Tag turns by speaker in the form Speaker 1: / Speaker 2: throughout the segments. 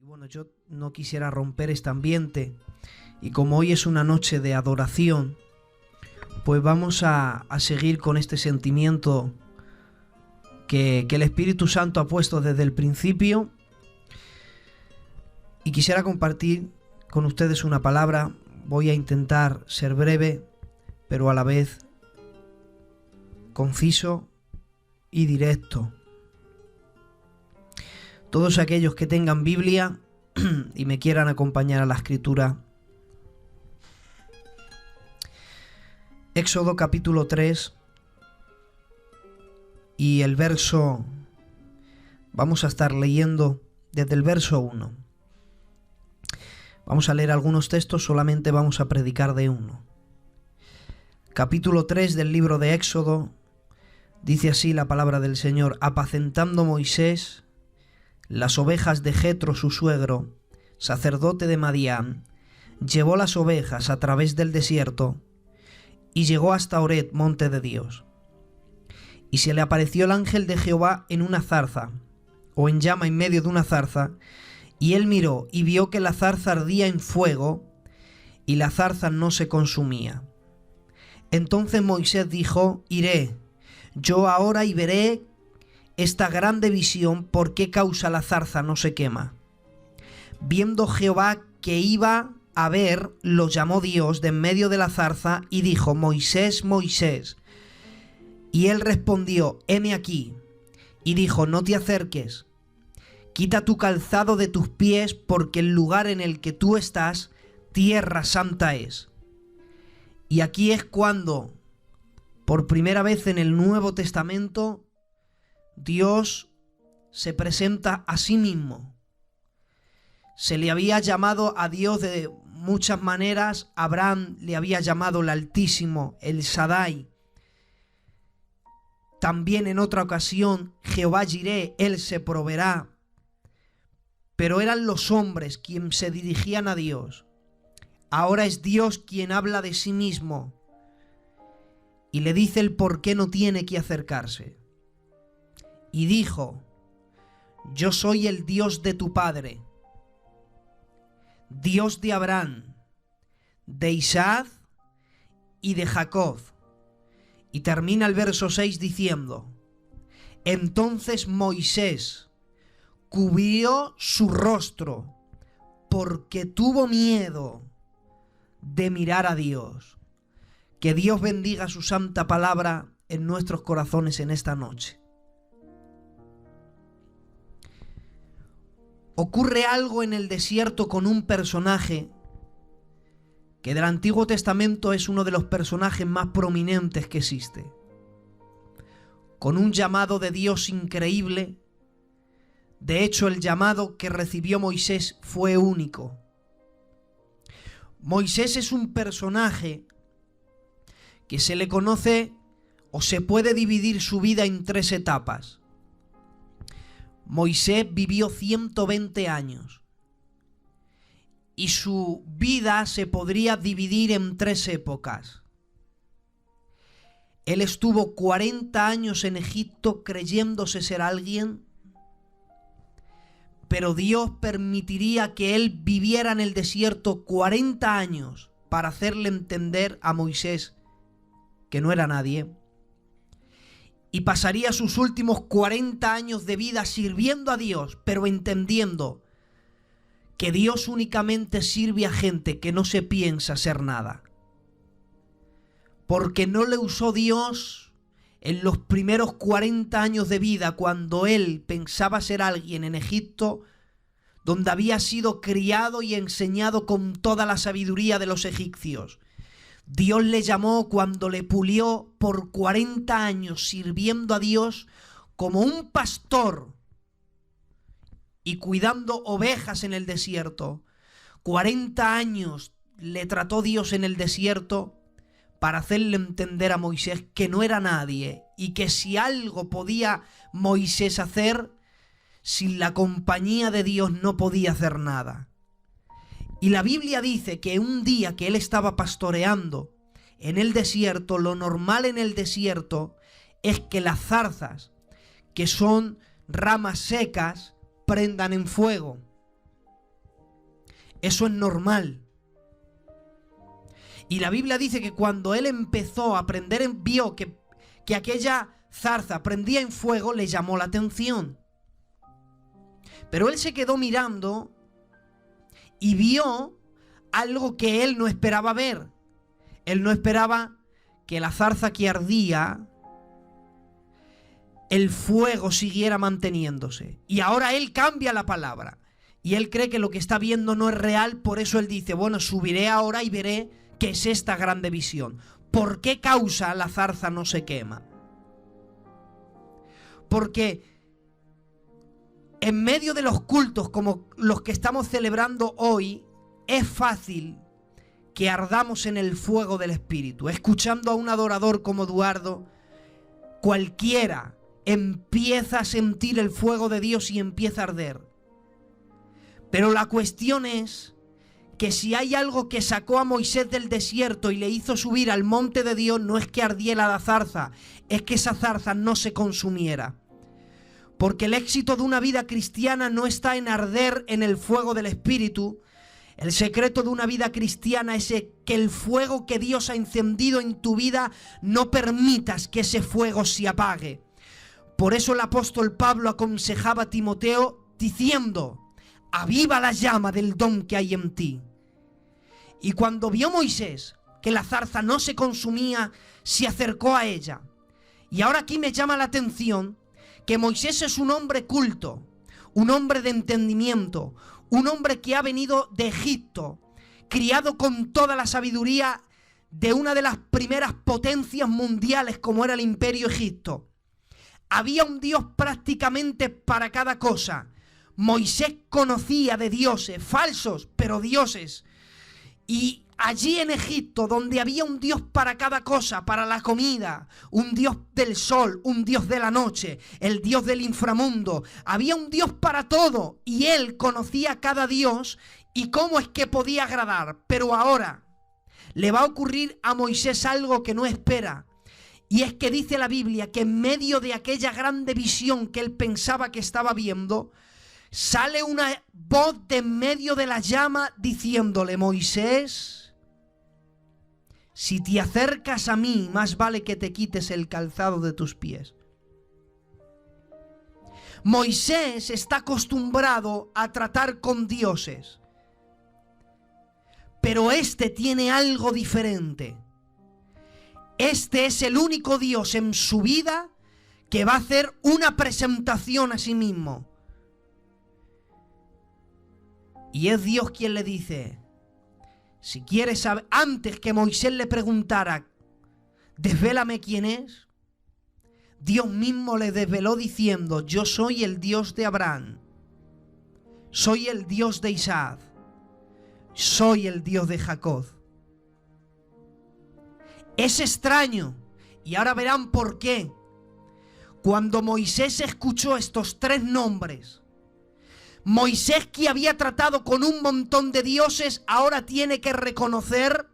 Speaker 1: Y bueno, yo no quisiera romper este ambiente, y como hoy es una noche de adoración, pues vamos a seguir con este sentimiento que el Espíritu Santo ha puesto desde el principio. Y quisiera compartir con ustedes una palabra. Voy a intentar ser breve, pero a la vez conciso y directo. Todos aquellos que tengan Biblia y me quieran acompañar a la escritura. Éxodo capítulo 3 y el verso, vamos a estar leyendo desde el verso 1. Vamos a leer algunos textos, solamente vamos a predicar de uno. Capítulo 3 del libro de Éxodo, dice así la palabra del Señor: apacentando Moisés las ovejas de Jetro su suegro, sacerdote de Madián, llevó las ovejas a través del desierto y llegó hasta Horeb, monte de Dios. Y se le apareció el ángel de Jehová en una zarza, o en llama en medio de una zarza, y él miró y vio que la zarza ardía en fuego, y la zarza no se consumía. Entonces Moisés dijo: iré yo ahora y veré esta grande visión, ¿por qué causa la zarza no se quema? Viendo Jehová que iba a ver, lo llamó Dios de en medio de la zarza y dijo: Moisés, Moisés. Y él respondió: heme aquí. Y dijo: no te acerques, quita tu calzado de tus pies, porque el lugar en el que tú estás, tierra santa es. Y aquí es cuando, por primera vez en el Nuevo Testamento, Dios se presenta a sí mismo. Se le había llamado a Dios de muchas maneras. Abraham le había llamado el Altísimo, el Shaddai. También en otra ocasión, Jehová Jireh, él se proveerá. Pero eran los hombres quienes se dirigían a Dios. Ahora es Dios quien habla de sí mismo y le dice el por qué no tiene que acercarse. Y dijo: yo soy el Dios de tu padre, Dios de Abraham, de Isaac y de Jacob. Y termina el verso 6 diciendo: entonces Moisés cubrió su rostro porque tuvo miedo de mirar a Dios. Que Dios bendiga su santa palabra en nuestros corazones en esta noche. Ocurre algo en el desierto con un personaje que del Antiguo Testamento es uno de los personajes más prominentes que existe, con un llamado de Dios increíble. De hecho, el llamado que recibió Moisés fue único. Moisés es un personaje que se le conoce o se puede dividir su vida en tres etapas. Moisés vivió 120 años y su vida se podría dividir en tres épocas. Él estuvo 40 años en Egipto creyéndose ser alguien, pero Dios permitiría que él viviera en el desierto 40 años para hacerle entender a Moisés que no era nadie. Y pasaría sus últimos 40 años de vida sirviendo a Dios, pero entendiendo que Dios únicamente sirve a gente que no se piensa ser nada. Porque no le usó Dios en los primeros 40 años de vida, cuando él pensaba ser alguien en Egipto, donde había sido criado y enseñado con toda la sabiduría de los egipcios. Dios le llamó cuando le pulió por 40 años sirviendo a Dios como un pastor y cuidando ovejas en el desierto. 40 años le trató Dios en el desierto para hacerle entender a Moisés que no era nadie y que si algo podía Moisés hacer, sin la compañía de Dios no podía hacer nada. Y la Biblia dice que un día que él estaba pastoreando en el desierto, lo normal en el desierto es que las zarzas, que son ramas secas, prendan en fuego. Eso es normal. Y la Biblia dice que cuando él empezó a prender, vio que aquella zarza prendía en fuego, le llamó la atención. Pero él se quedó mirando y vio algo que él no esperaba ver. Él no esperaba que la zarza que ardía, el fuego siguiera manteniéndose. Y ahora él cambia la palabra. Y él cree que lo que está viendo no es real, por eso él dice, bueno, subiré ahora y veré qué es esta grande visión. ¿Por qué causa la zarza no se quema? Porque en medio de los cultos como los que estamos celebrando hoy, es fácil que ardamos en el fuego del Espíritu. Escuchando a un adorador como Eduardo, cualquiera empieza a sentir el fuego de Dios y empieza a arder. Pero la cuestión es que si hay algo que sacó a Moisés del desierto y le hizo subir al monte de Dios, no es que ardiera la zarza, es que esa zarza no se consumiera. Porque el éxito de una vida cristiana no está en arder en el fuego del Espíritu. El secreto de una vida cristiana es que el fuego que Dios ha encendido en tu vida no permitas que ese fuego se apague. Por eso el apóstol Pablo aconsejaba a Timoteo diciendo: aviva la llama del don que hay en ti. Y cuando vio Moisés que la zarza no se consumía, se acercó a ella. Y ahora aquí me llama la atención que Moisés es un hombre culto, un hombre de entendimiento, un hombre que ha venido de Egipto, criado con toda la sabiduría de una de las primeras potencias mundiales como era el Imperio Egipto. Había un Dios prácticamente para cada cosa. Moisés conocía de dioses, falsos, pero dioses. Y allí en Egipto, donde había un Dios para cada cosa, para la comida, un Dios del sol, un Dios de la noche, el Dios del inframundo, había un Dios para todo, y él conocía a cada Dios y cómo es que podía agradar. Pero ahora le va a ocurrir a Moisés algo que no espera, y es que dice la Biblia que en medio de aquella grande visión que él pensaba que estaba viendo, sale una voz de en medio de la llama diciéndole: Moisés, si te acercas a mí, más vale que te quites el calzado de tus pies. Moisés está acostumbrado a tratar con dioses, pero este tiene algo diferente. Este es el único Dios en su vida que va a hacer una presentación a sí mismo. Y es Dios quien le dice, si quieres saber, antes que Moisés le preguntara, desvélame quién es, Dios mismo le desveló diciendo: yo soy el Dios de Abraham, soy el Dios de Isaac, soy el Dios de Jacob. Es extraño, y ahora verán por qué. Cuando Moisés escuchó estos tres nombres, Moisés, que había tratado con un montón de dioses, ahora tiene que reconocer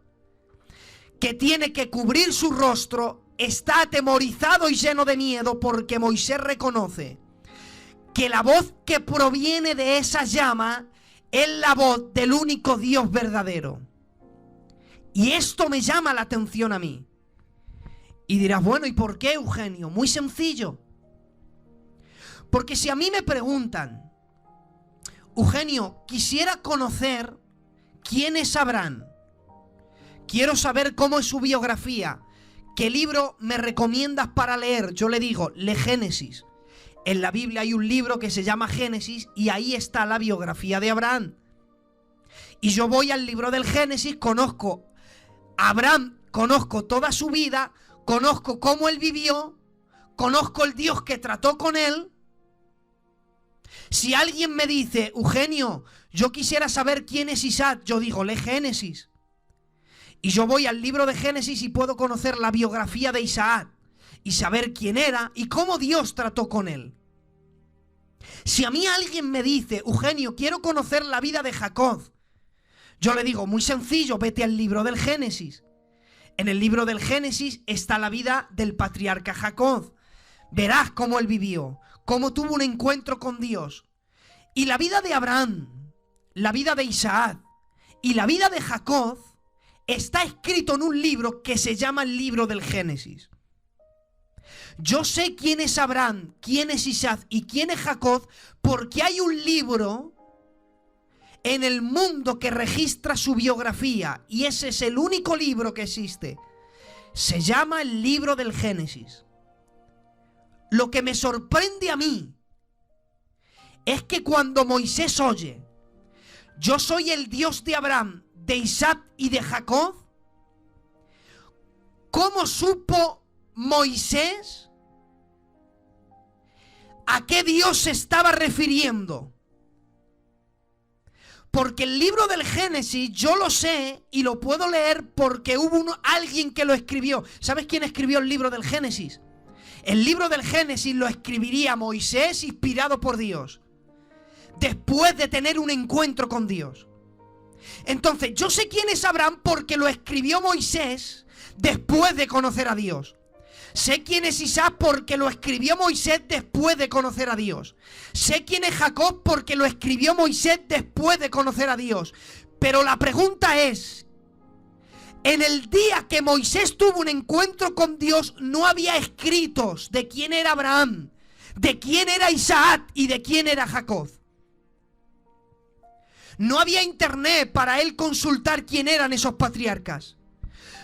Speaker 1: que tiene que cubrir su rostro, está atemorizado y lleno de miedo, porque Moisés reconoce que la voz que proviene de esa llama es la voz del único Dios verdadero. Y esto me llama la atención a mí. Y dirás, bueno, ¿y por qué, Eugenio? Muy sencillo. Porque si a mí me preguntan, Eugenio, quisiera conocer quién es Abraham, quiero saber cómo es su biografía, ¿qué libro me recomiendas para leer? Yo le digo, lee Génesis. En la Biblia hay un libro que se llama Génesis y ahí está la biografía de Abraham. Y yo voy al libro del Génesis, conozco a Abraham, conozco toda su vida, conozco cómo él vivió, conozco el Dios que trató con él. Si alguien me dice, Eugenio, yo quisiera saber quién es Isaac, yo digo, lee Génesis. Y yo voy al libro de Génesis y puedo conocer la biografía de Isaac y saber quién era y cómo Dios trató con él. Si a mí alguien me dice, Eugenio, quiero conocer la vida de Jacob, yo le digo, muy sencillo, vete al libro del Génesis. En el libro del Génesis está la vida del patriarca Jacob. Verás cómo él vivió, cómo tuvo un encuentro con Dios. Y la vida de Abraham, la vida de Isaac, y la vida de Jacob está escrito en un libro que se llama el libro del Génesis. Yo sé quién es Abraham, quién es Isaac y quién es Jacob, porque hay un libro en el mundo que registra su biografía, y ese es el único libro que existe. Se llama el libro del Génesis. Lo que me sorprende a mí es que cuando Moisés oye, yo soy el Dios de Abraham, de Isaac y de Jacob, ¿cómo supo Moisés a qué Dios se estaba refiriendo? Porque el libro del Génesis yo lo sé y lo puedo leer porque hubo alguien que lo escribió. ¿Sabes quién escribió el libro del Génesis? El libro del Génesis lo escribiría Moisés, inspirado por Dios, después de tener un encuentro con Dios. Entonces, yo sé quién es Abraham porque lo escribió Moisés después de conocer a Dios. Sé quién es Isaac porque lo escribió Moisés después de conocer a Dios. Sé quién es Jacob porque lo escribió Moisés después de conocer a Dios. Pero la pregunta es, en el día que Moisés tuvo un encuentro con Dios, no había escritos de quién era Abraham, de quién era Isaac y de quién era Jacob. No había internet para él consultar quién eran esos patriarcas.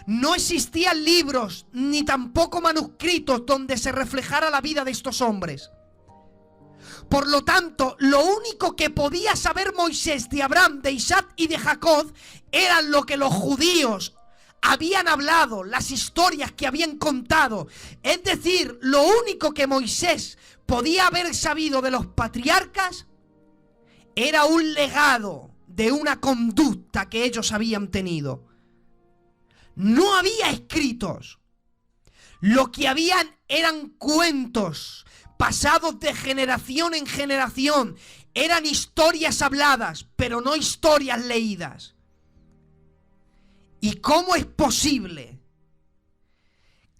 Speaker 1: No existían libros ni tampoco manuscritos donde se reflejara la vida de estos hombres. Por lo tanto, lo único que podía saber Moisés de Abraham, de Isaac y de Jacob era lo que los judíos habían hablado, las historias que habían contado. Es decir, lo único que Moisés podía haber sabido de los patriarcas era un legado de una conducta que ellos habían tenido. No había escritos. Lo que habían eran cuentos pasados de generación en generación. Eran historias habladas, pero no historias leídas. ¿Y cómo es posible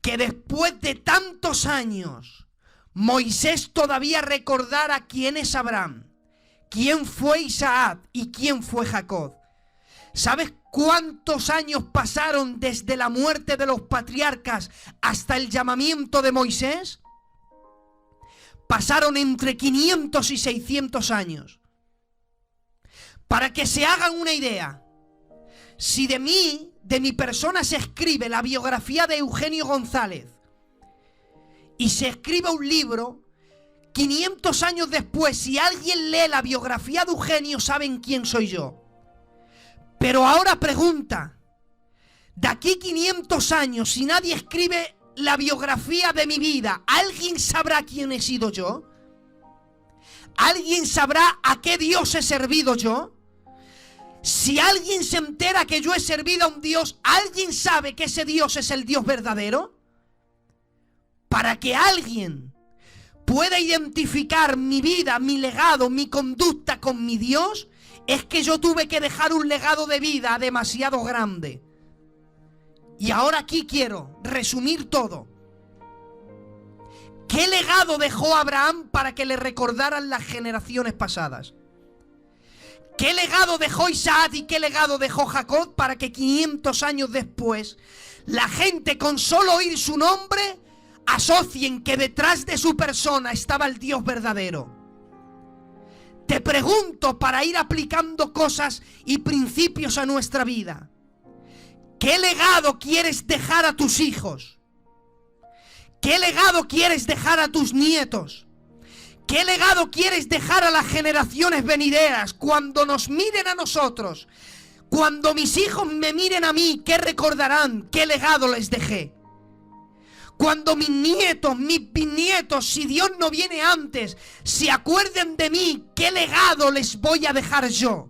Speaker 1: que después de tantos años Moisés todavía recordara quién es Abraham, quién fue Isaac y quién fue Jacob? ¿Sabes cuántos años pasaron desde la muerte de los patriarcas hasta el llamamiento de Moisés? Pasaron entre 500 y 600 años. Para que se hagan una idea, si de mí, de mi persona, se escribe la biografía de Eugenio González y se escribe un libro, 500 años después, si alguien lee la biografía de Eugenio, saben quién soy yo. Pero ahora pregunta, de aquí 500 años, si nadie escribe la biografía de mi vida, ¿alguien sabrá quién he sido yo? ¿Alguien sabrá a qué Dios he servido yo? Si alguien se entera que yo he servido a un Dios, ¿alguien sabe que ese Dios es el Dios verdadero? Para que alguien pueda identificar mi vida, mi legado, mi conducta con mi Dios, es que yo tuve que dejar un legado de vida demasiado grande. Y ahora aquí quiero resumir todo. ¿Qué legado dejó Abraham para que le recordaran las generaciones pasadas? ¿Qué legado dejó Isaac y qué legado dejó Jacob para que 500 años después la gente, con solo oír su nombre, asocien que detrás de su persona estaba el Dios verdadero? Te pregunto, para ir aplicando cosas y principios a nuestra vida, ¿qué legado quieres dejar a tus hijos? ¿Qué legado quieres dejar a tus nietos? ¿Qué legado quieres dejar a las generaciones venideras? Cuando nos miren a nosotros, cuando mis hijos me miren a mí, ¿qué recordarán? ¿Qué legado les dejé? Cuando mis nietos, mis bisnietos, si Dios no viene antes, se acuerden de mí, ¿qué legado les voy a dejar yo?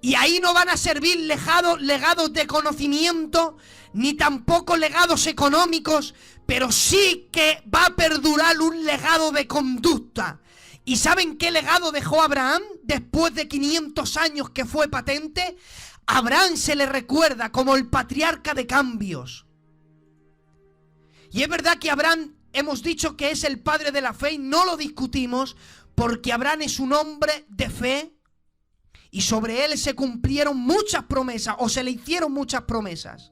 Speaker 1: Y ahí no van a servir legados de conocimiento, ni tampoco legados económicos, pero sí que va a perdurar un legado de conducta. ¿Y saben qué legado dejó Abraham después de 500 años que fue patente? A Abraham se le recuerda como el patriarca de cambios. Y es verdad que Abraham, hemos dicho que es el padre de la fe y no lo discutimos, porque Abraham es un hombre de fe, y sobre él se cumplieron muchas promesas, o se le hicieron muchas promesas.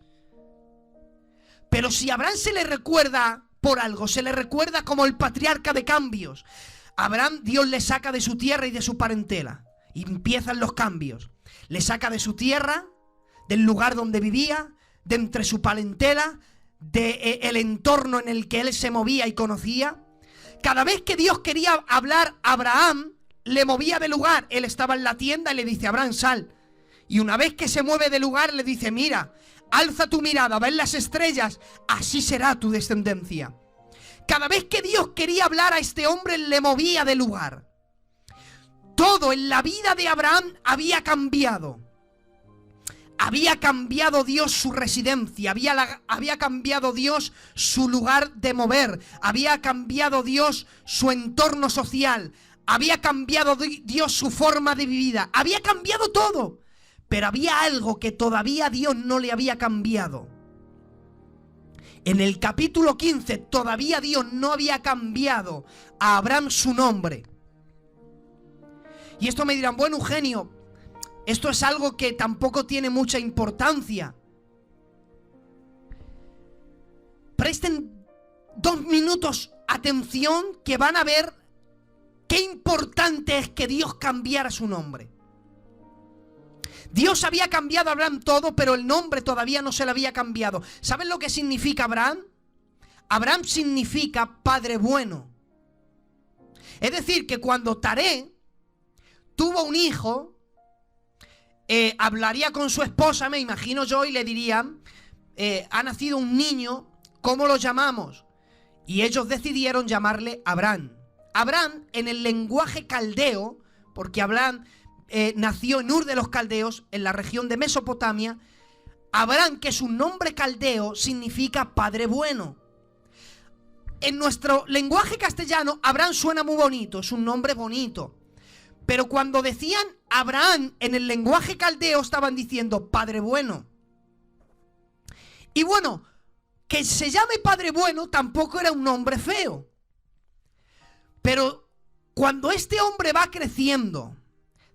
Speaker 1: Pero si a Abraham se le recuerda por algo, se le recuerda como el patriarca de cambios. Abraham, Dios le saca de su tierra y de su parentela, y empiezan los cambios. Le saca de su tierra, del lugar donde vivía, de entre su parentela, del entorno en el que él se movía y conocía. Cada vez que Dios quería hablar a Abraham, le movía de lugar. Él estaba en la tienda y le dice: Abraham, sal. Y una vez que se mueve de lugar, le dice: mira, alza tu mirada, ves las estrellas, así será tu descendencia. Cada vez que Dios quería hablar a este hombre, le movía de lugar. Todo en la vida de Abraham había cambiado. Había cambiado Dios su residencia, había cambiado Dios su lugar de mover, había cambiado Dios su entorno social, había cambiado Dios su forma de vida, había cambiado todo. Pero había algo que todavía Dios no le había cambiado. En el capítulo 15 todavía Dios no había cambiado a Abraham su nombre. Y esto me dirán: bueno, Eugenio, esto es algo que tampoco tiene mucha importancia. Presten 2 minutos atención, que van a ver qué importante es que Dios cambiara su nombre. Dios había cambiado a Abraham todo, pero el nombre todavía no se le había cambiado. ¿Saben lo que significa Abraham? Abraham significa padre bueno. Es decir, que cuando Taré tuvo un hijo, hablaría con su esposa, me imagino yo, y le dirían: ha nacido un niño, ¿cómo lo llamamos? Y ellos decidieron llamarle Abraham. Abraham, en el lenguaje caldeo, porque Abraham nació en Ur de los Caldeos, en la región de Mesopotamia. Abraham, que es un nombre caldeo, significa padre bueno. En nuestro lenguaje castellano, Abraham suena muy bonito, es un nombre bonito. Pero cuando decían Abraham en el lenguaje caldeo, estaban diciendo padre bueno. Y bueno, que se llame padre bueno tampoco era un nombre feo. Pero cuando este hombre va creciendo,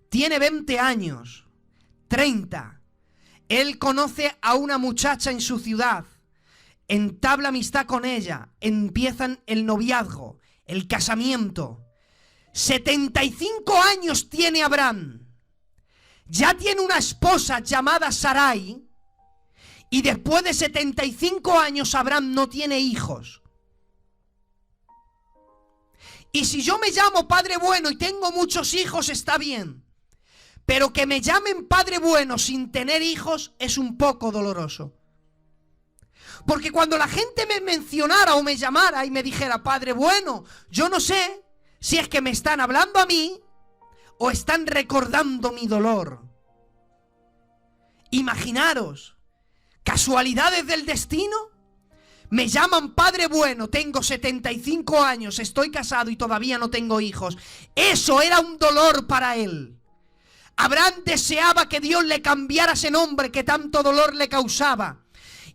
Speaker 1: tiene 20 años, 30, él conoce a una muchacha en su ciudad, entabla amistad con ella, empiezan el noviazgo, el casamiento. 75 años tiene Abraham. Ya tiene una esposa llamada Sarai. Y después de 75 años Abraham no tiene hijos. Y si yo me llamo padre bueno y tengo muchos hijos, está bien. Pero que me llamen padre bueno sin tener hijos es un poco doloroso. Porque cuando la gente me mencionara o me llamara y me dijera padre bueno, yo no sé si es que me están hablando a mí o están recordando mi dolor. Imaginaros, casualidades del destino. Me llaman padre bueno, tengo 75 años, estoy casado y todavía no tengo hijos. Eso era un dolor para él. Abraham deseaba que Dios le cambiara ese nombre que tanto dolor le causaba.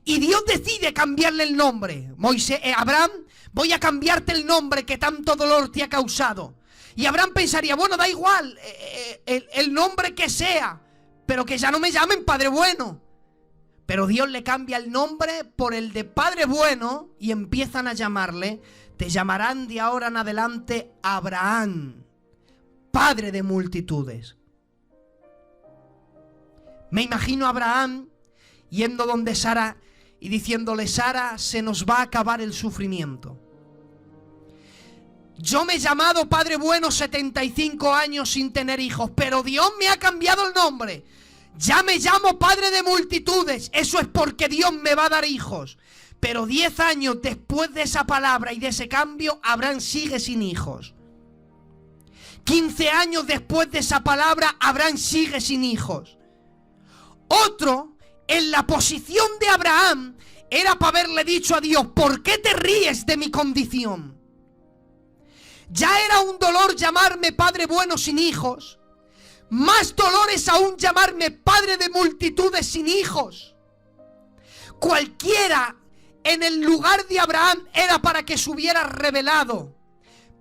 Speaker 1: Y Dios decide cambiarle el nombre. Abraham, voy a cambiarte el nombre que tanto dolor te ha causado. Y Abraham pensaría: bueno, da igual, el nombre que sea, pero que ya no me llamen padre bueno. Pero Dios le cambia el nombre por el de padre bueno y empiezan a llamarle: te llamarán de ahora en adelante Abraham, padre de multitudes. Me imagino a Abraham yendo donde Sara y diciéndole: Sara, se nos va a acabar el sufrimiento. Yo me he llamado padre bueno 75 años sin tener hijos, pero Dios me ha cambiado el nombre. Ya me llamo padre de multitudes. Eso es porque Dios me va a dar hijos. Pero 10 años después de esa palabra y de ese cambio, Abraham sigue sin hijos. 15 años después de esa palabra, Abraham sigue sin hijos. Otro, en la posición de Abraham, era para haberle dicho a Dios: ¿por qué te ríes de mi condición? Ya era un dolor llamarme padre bueno sin hijos. Más dolor es aún llamarme padre de multitudes sin hijos. Cualquiera en el lugar de Abraham era para que se hubiera revelado.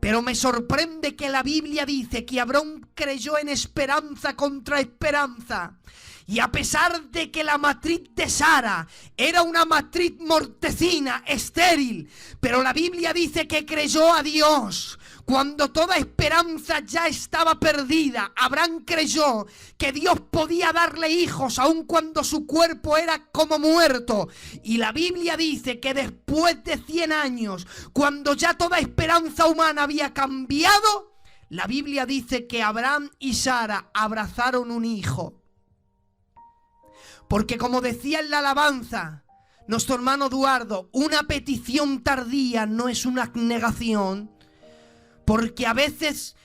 Speaker 1: Pero me sorprende que la Biblia dice que Abraham creyó en esperanza contra esperanza. Y a pesar de que la matriz de Sara era una matriz mortecina, estéril, pero la Biblia dice que creyó a Dios. Cuando toda esperanza ya estaba perdida, Abraham creyó que Dios podía darle hijos aun cuando su cuerpo era como muerto. Y la Biblia dice que después de 100 años, cuando ya toda esperanza humana había cambiado, la Biblia dice que Abraham y Sara abrazaron un hijo. Porque como decía en la alabanza nuestro hermano Eduardo, una petición tardía no es una negación. Porque a veces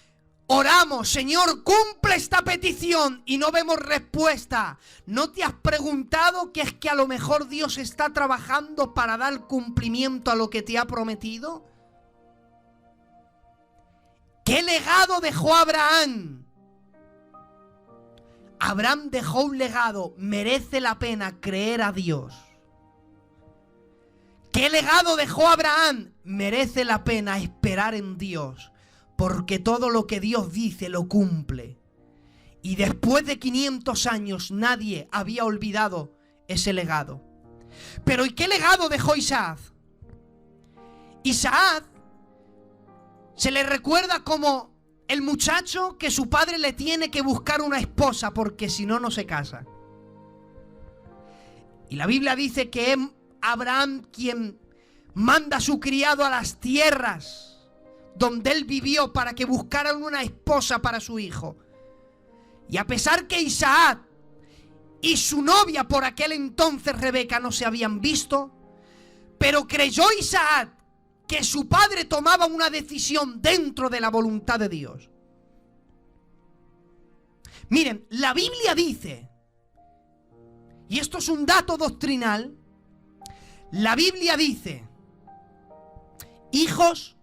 Speaker 1: oramos, Señor, cumple esta petición y no vemos respuesta. ¿No te has preguntado que es que a lo mejor Dios está trabajando para dar cumplimiento a lo que te ha prometido? ¿Qué legado dejó Abraham? Abraham dejó un legado. Merece la pena creer a Dios. ¿Qué legado dejó Abraham? Merece la pena esperar en Dios, porque todo lo que Dios dice lo cumple. Y después de 500 años nadie había olvidado ese legado. Pero ¿y qué legado dejó Isaac? Isaac se le recuerda como el muchacho que su padre le tiene que buscar una esposa porque si no, no se casa. Y la Biblia dice que es Abraham quien manda a su criado a las tierras donde él vivió para que buscaran una esposa para su hijo. Y a pesar que Isaac y su novia por aquel entonces Rebeca no se habían visto, pero creyó Isaac que su padre tomaba una decisión dentro de la voluntad de Dios. Miren, la Biblia dice, y esto es un dato doctrinal, la Biblia dice: hijos,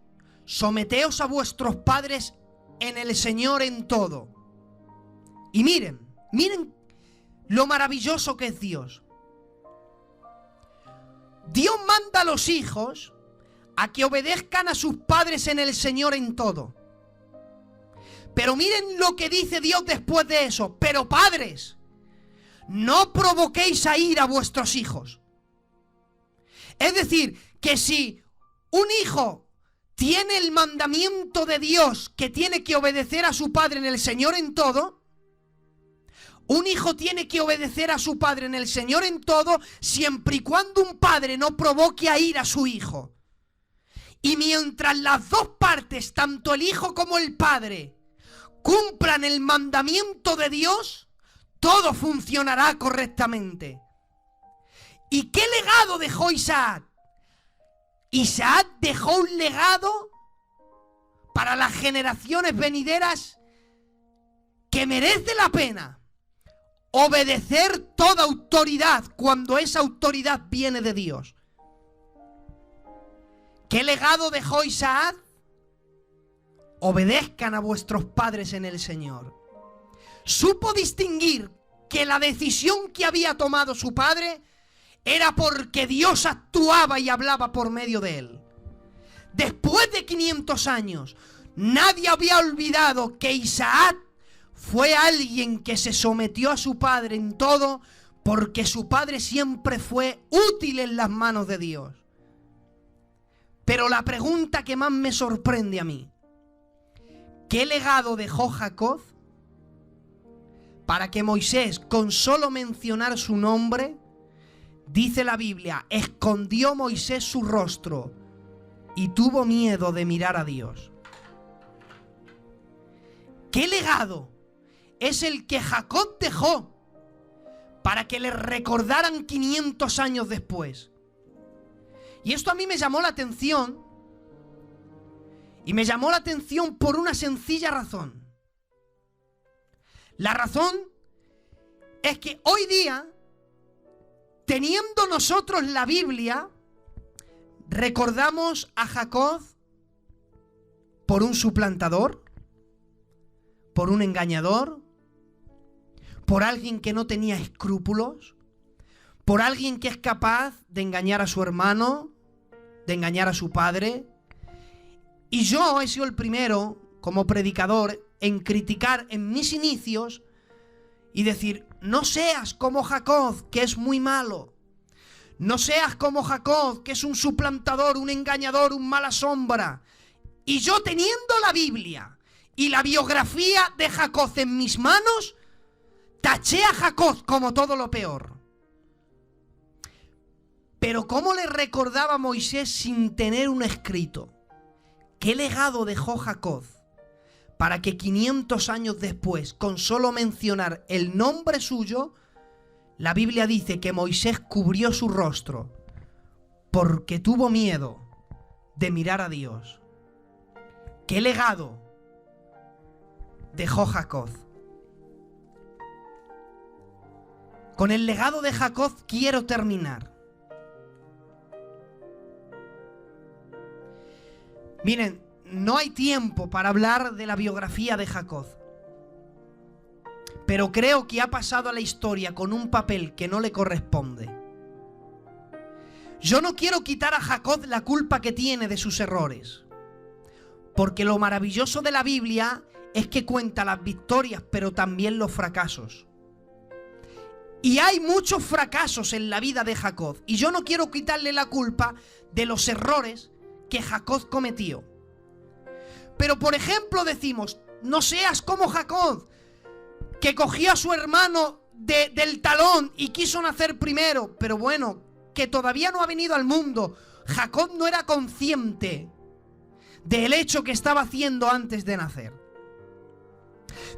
Speaker 1: someteos a vuestros padres en el Señor en todo. Y miren lo maravilloso que es Dios. Dios manda a los hijos a que obedezcan a sus padres en el Señor en todo. Pero miren lo que dice Dios después de eso. Pero padres, no provoquéis a ira a vuestros hijos. Es decir, que si un hijo tiene el mandamiento de Dios que tiene que obedecer a su padre en el Señor en todo, un hijo tiene que obedecer a su padre en el Señor en todo, siempre y cuando un padre no provoque a ira a su hijo. Y mientras las dos partes, tanto el hijo como el padre, cumplan el mandamiento de Dios, todo funcionará correctamente. ¿Y qué legado dejó Isaac? Isaac dejó un legado para las generaciones venideras que merece la pena obedecer toda autoridad cuando esa autoridad viene de Dios. ¿Qué legado dejó Isaac? Obedezcan a vuestros padres en el Señor. Supo distinguir que la decisión que había tomado su padre era porque Dios actuaba y hablaba por medio de él. Después de 500 años, nadie había olvidado que Isaac fue alguien que se sometió a su padre en todo, porque su padre siempre fue útil en las manos de Dios. Pero la pregunta que más me sorprende a mí: ¿qué legado dejó Jacob para que Moisés, con solo mencionar su nombre, dice la Biblia, escondió Moisés su rostro y tuvo miedo de mirar a Dios? ¿Qué legado es el que Jacob dejó para que le recordaran 500 años después? Y esto a mí me llamó la atención. Y me llamó la atención por una sencilla razón. La razón es que hoy día, teniendo nosotros la Biblia, recordamos a Jacob por un suplantador, por un engañador, por alguien que no tenía escrúpulos, por alguien que es capaz de engañar a su hermano, de engañar a su padre. Y yo he sido el primero, como predicador, en criticar en mis inicios y decir, no seas como Jacob, que es muy malo. No seas como Jacob, que es un suplantador, un engañador, un mala sombra. Y yo, teniendo la Biblia y la biografía de Jacob en mis manos, taché a Jacob como todo lo peor. Pero ¿cómo le recordaba a Moisés sin tener un escrito? ¿Qué legado dejó Jacob para que 500 años después, con solo mencionar el nombre suyo, la Biblia dice que Moisés cubrió su rostro porque tuvo miedo de mirar a Dios? ¿Qué legado dejó Jacob? Con el legado de Jacob quiero terminar. Miren, no hay tiempo para hablar de la biografía de Jacob, pero creo que ha pasado a la historia con un papel que no le corresponde. Yo no quiero quitar a Jacob la culpa que tiene de sus errores, porque lo maravilloso de la Biblia es que cuenta las victorias, pero también los fracasos. Y hay muchos fracasos en la vida de Jacob, y yo no quiero quitarle la culpa de los errores que Jacob cometió. Pero por ejemplo decimos, no seas como Jacob, que cogió a su hermano del talón y quiso nacer primero. Pero bueno, que todavía no ha venido al mundo. Jacob no era consciente del hecho que estaba haciendo antes de nacer.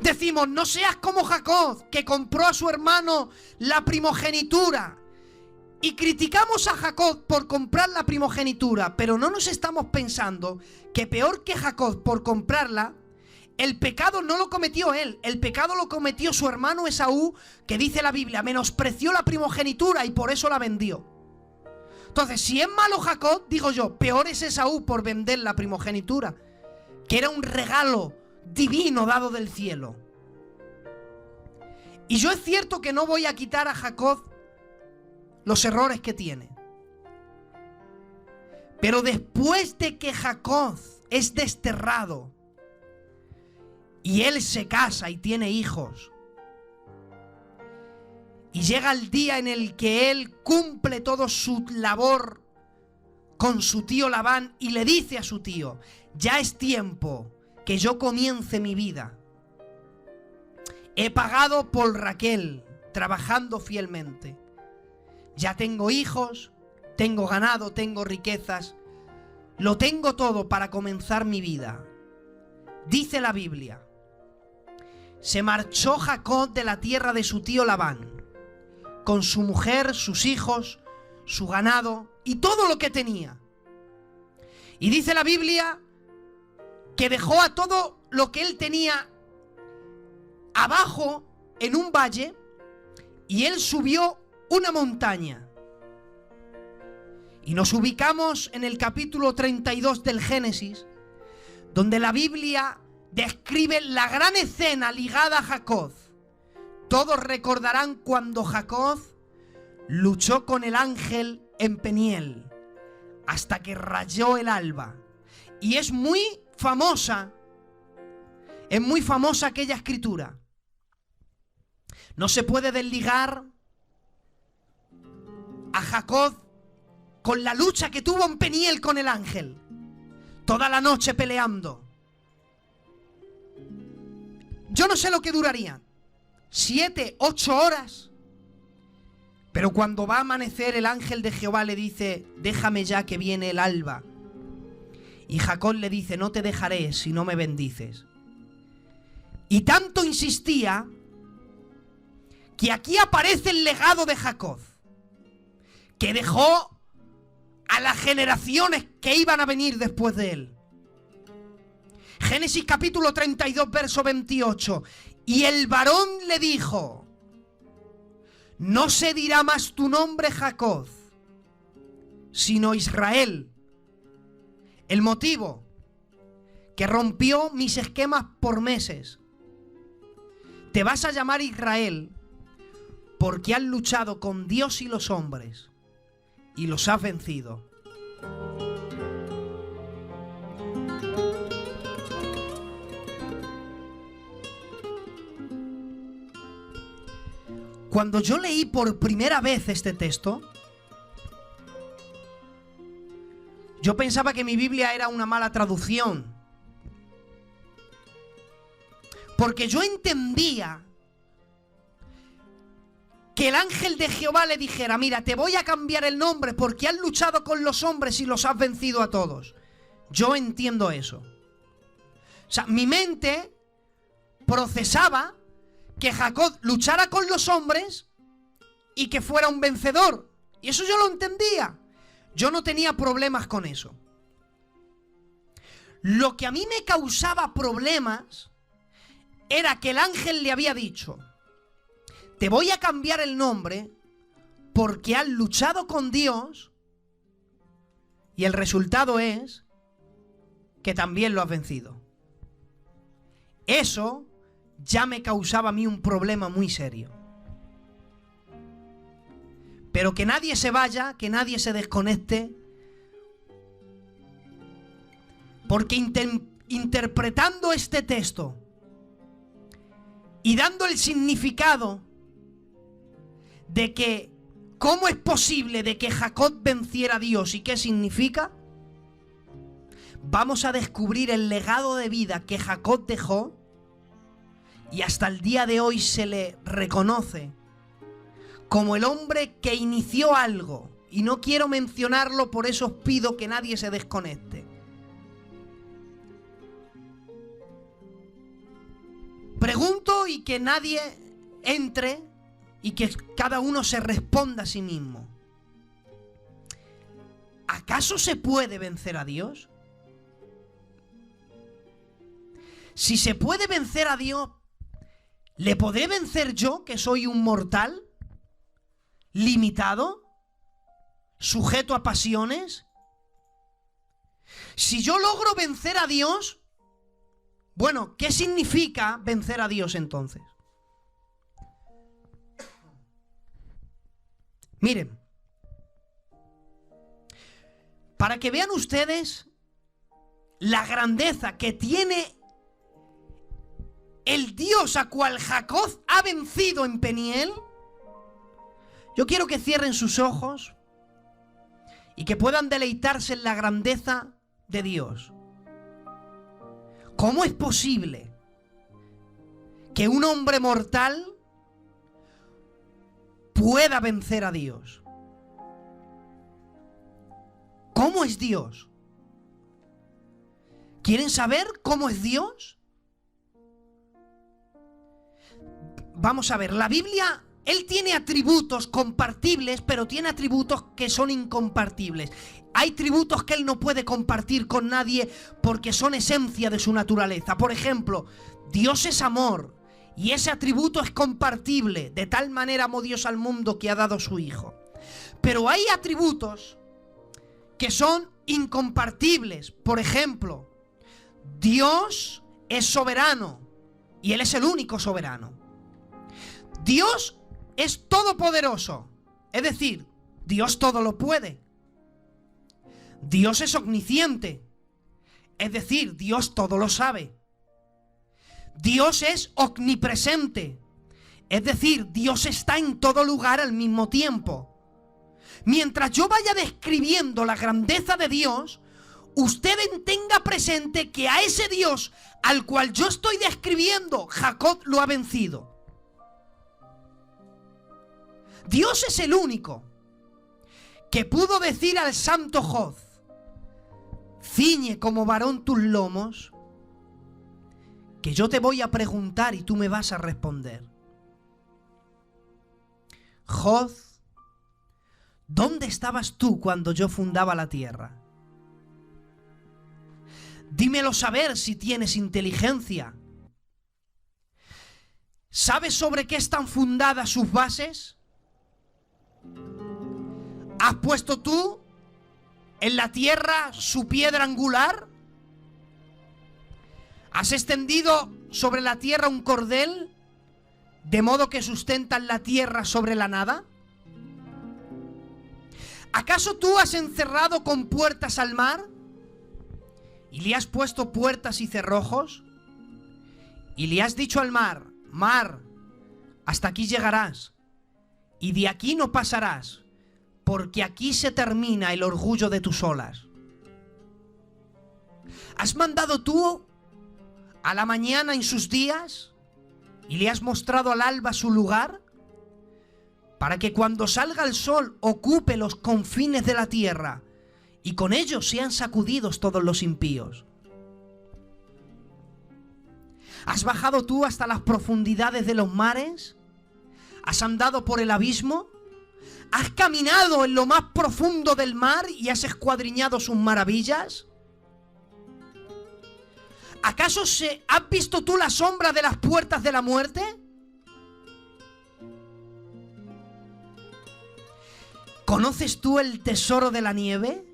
Speaker 1: Decimos, no seas como Jacob, que compró a su hermano la primogenitura. Y criticamos a Jacob por comprar la primogenitura, pero no nos estamos pensando que peor que Jacob por comprarla, el pecado no lo cometió él, el pecado lo cometió su hermano Esaú, que dice la Biblia, menospreció la primogenitura y por eso la vendió. Entonces, si es malo Jacob, digo yo, peor es Esaú por vender la primogenitura, que era un regalo divino dado del cielo. Y yo es cierto que no voy a quitar a Jacob los errores que tiene. Pero después de que Jacob es desterrado y él se casa y tiene hijos, y llega el día en el que él cumple toda su labor con su tío Labán y le dice a su tío, ya es tiempo que yo comience mi vida. He pagado por Raquel trabajando fielmente. Ya tengo hijos, tengo ganado, tengo riquezas, lo tengo todo para comenzar mi vida. Dice la Biblia, se marchó Jacob de la tierra de su tío Labán, con su mujer, sus hijos, su ganado y todo lo que tenía. Y dice la Biblia que dejó a todo lo que él tenía abajo en un valle y él subió una montaña. Y nos ubicamos en el capítulo 32 del Génesis, donde la Biblia describe la gran escena ligada a Jacob. Todos recordarán cuando Jacob luchó con el ángel en Peniel hasta que rayó el alba. Y es muy famosa aquella escritura. No se puede desligar a Jacob con la lucha que tuvo en Peniel con el ángel. Toda la noche peleando. Yo no sé lo que duraría, 7, 8 horas. Pero cuando va a amanecer, el ángel de Jehová le dice, déjame ya que viene el alba. Y Jacob le dice, no te dejaré si no me bendices. Y tanto insistía que aquí aparece el legado de Jacob, que dejó a las generaciones que iban a venir después de él. Génesis capítulo 32, verso 28. Y el varón le dijo, no se dirá más tu nombre Jacob, sino Israel. El motivo, que rompió mis esquemas por meses. Te vas a llamar Israel porque has luchado con Dios y los hombres y los has vencido. Cuando yo leí por primera vez este texto, yo pensaba que mi Biblia era una mala traducción, porque yo entendía que el ángel de Jehová le dijera: mira, te voy a cambiar el nombre porque has luchado con los hombres y los has vencido a todos. Yo entiendo eso. O sea, mi mente procesaba que Jacob luchara con los hombres y que fuera un vencedor. Y eso yo lo entendía. Yo no tenía problemas con eso. Lo que a mí me causaba problemas era que el ángel le había dicho: te voy a cambiar el nombre porque has luchado con Dios y el resultado es que también lo has vencido. Eso ya me causaba a mí un problema muy serio. Pero que nadie se vaya, que nadie se desconecte, porque interpretando este texto y dando el significado de que cómo es posible de que Jacob venciera a Dios y qué significa, vamos a descubrir el legado de vida que Jacob dejó y hasta el día de hoy se le reconoce como el hombre que inició algo. Y no quiero mencionarlo, por eso os pido que nadie se desconecte. Pregunto y que nadie entre y que cada uno se responda a sí mismo. ¿Acaso se puede vencer a Dios? Si se puede vencer a Dios, ¿le podré vencer yo, que soy un mortal, limitado, sujeto a pasiones? Si yo logro vencer a Dios, bueno, ¿qué significa vencer a Dios entonces? Miren, para que vean ustedes la grandeza que tiene el Dios a cual Jacob ha vencido en Peniel, yo quiero que cierren sus ojos y que puedan deleitarse en la grandeza de Dios. ¿Cómo es posible que un hombre mortal pueda vencer a Dios? ¿Cómo es Dios? ¿Quieren saber cómo es Dios? Vamos a ver, la Biblia, Él tiene atributos compartibles, pero tiene atributos que son incompartibles. Hay atributos que Él no puede compartir con nadie porque son esencia de su naturaleza. Por ejemplo, Dios es amor y ese atributo es compartible. De tal manera amó Dios al mundo que ha dado a su Hijo. Pero hay atributos que son incompartibles. Por ejemplo, Dios es soberano y Él es el único soberano. Dios es todopoderoso, es decir, Dios todo lo puede. Dios es omnisciente, es decir, Dios todo lo sabe. Dios es omnipresente, es decir, Dios está en todo lugar al mismo tiempo. Mientras yo vaya describiendo la grandeza de Dios, usted tenga presente que a ese Dios al cual yo estoy describiendo, Jacob lo ha vencido. Dios es el único que pudo decir al santo Job: ciñe como varón tus lomos, que yo te voy a preguntar y tú me vas a responder. Job, ¿dónde estabas tú cuando yo fundaba la tierra? Dímelo saber si tienes inteligencia. ¿Sabes sobre qué están fundadas sus bases? ¿Has puesto tú en la tierra su piedra angular? ¿Has extendido sobre la tierra un cordel, de modo que sustentan la tierra sobre la nada? ¿Acaso tú has encerrado con puertas al mar? ¿Y le has puesto puertas y cerrojos? ¿Y le has dicho al mar: mar, hasta aquí llegarás, y de aquí no pasarás, porque aquí se termina el orgullo de tus olas. ¿Has mandado tú a la mañana en sus días y le has mostrado al alba su lugar, para que cuando salga el sol ocupe los confines de la tierra y con ello sean sacudidos todos los impíos? ¿Has bajado tú hasta las profundidades de los mares? ¿Has andado por el abismo? ¿Has caminado en lo más profundo del mar y has escuadriñado sus maravillas? ¿Acaso has visto tú la sombra de las puertas de la muerte? ¿Conoces tú el tesoro de la nieve?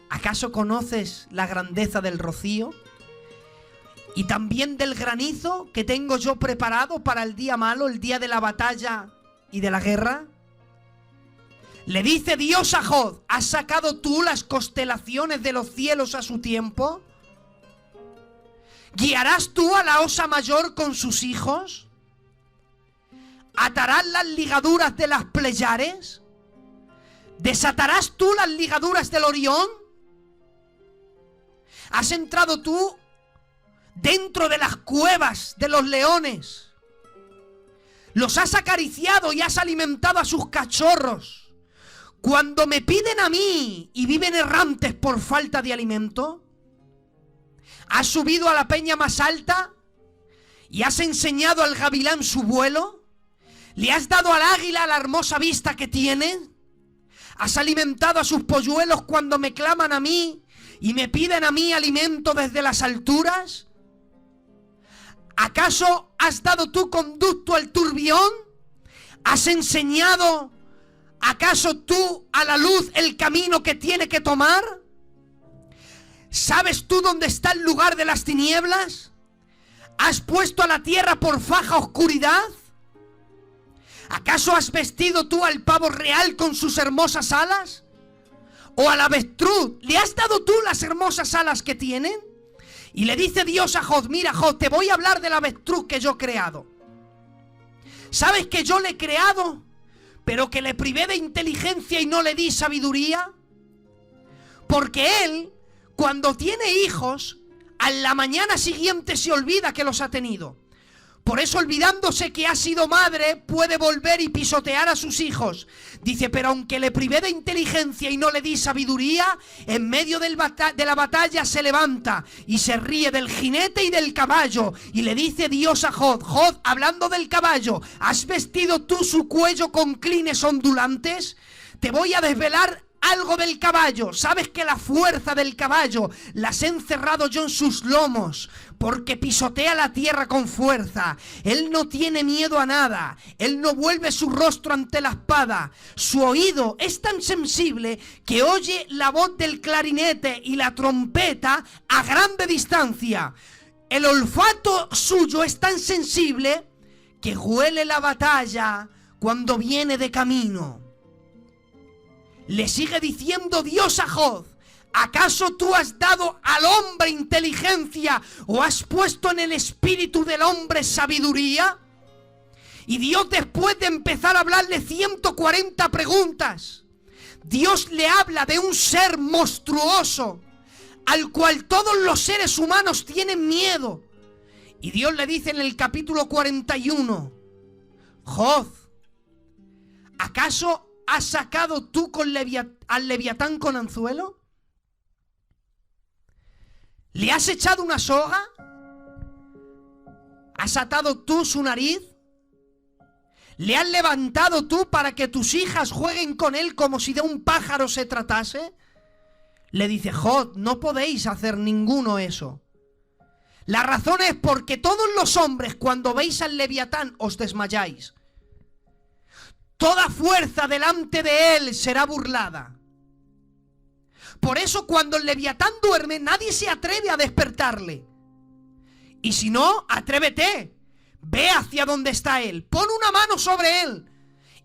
Speaker 1: ¿Acaso conoces la grandeza del rocío? Y también del granizo que tengo yo preparado para el día malo, el día de la batalla y de la guerra. Le dice Dios a Job: ¿has sacado tú las constelaciones de los cielos a su tiempo? ¿Guiarás tú a la osa mayor con sus hijos? ¿Atarás las ligaduras de las Pleiades? ¿Desatarás tú las ligaduras del Orión? ¿Has entrado tú dentro de las cuevas de los leones? ¿Los has acariciado y has alimentado a sus cachorros cuando me piden a mí y viven errantes por falta de alimento? ¿Has subido a la peña más alta y has enseñado al gavilán su vuelo? ¿Le has dado al águila la hermosa vista que tiene? ¿Has alimentado a sus polluelos cuando me claman a mí y me piden a mí alimento desde las alturas? ¿Acaso has dado tú conducto al turbión? ¿Has enseñado acaso tú a la luz el camino que tiene que tomar? ¿Sabes tú dónde está el lugar de las tinieblas? ¿Has puesto a la tierra por faja oscuridad? ¿Acaso has vestido tú al pavo real con sus hermosas alas? ¿O al avestruz le has dado tú las hermosas alas que tienen? Y le dice Dios a Job: mira, Job, te voy a hablar del avestruz que yo he creado. ¿Sabes que yo le he creado, pero que le privé de inteligencia y no le di sabiduría? Porque él, cuando tiene hijos, a la mañana siguiente se olvida que los ha tenido. Por eso, olvidándose que ha sido madre, puede volver y pisotear a sus hijos. Dice: pero aunque le privé de inteligencia y no le di sabiduría, en medio de la batalla se levanta y se ríe del jinete y del caballo. Y le dice Dios a Job: Job, hablando del caballo, ¿has vestido tú su cuello con crines ondulantes? Te voy a desvelar algo del caballo. Sabes que la fuerza del caballo las he encerrado yo en sus lomos, porque pisotea la tierra con fuerza. Él no tiene miedo a nada. Él no vuelve su rostro ante la espada. Su oído es tan sensible que oye la voz del clarinete y la trompeta a grande distancia. El olfato suyo es tan sensible que huele la batalla cuando viene de camino. Le sigue diciendo Dios a Job: ¿acaso tú has dado al hombre inteligencia o has puesto en el espíritu del hombre sabiduría? Y Dios, después de empezar a hablarle 140 preguntas, Dios le habla de un ser monstruoso al cual todos los seres humanos tienen miedo. Y Dios le dice en el capítulo 41: Job, ¿acaso has sacado tú al Leviatán con anzuelo? ¿Le has echado una soga? ¿Has atado tú su nariz? ¿Le has levantado tú para que tus hijas jueguen con él como si de un pájaro se tratase? Le dice Job: no podéis hacer ninguno eso. La razón es porque todos los hombres, cuando veis al Leviatán, os desmayáis. Toda fuerza delante de él será burlada. Por eso, cuando el Leviatán duerme, nadie se atreve a despertarle. Y si no, atrévete. Ve hacia donde está él. Pon una mano sobre él.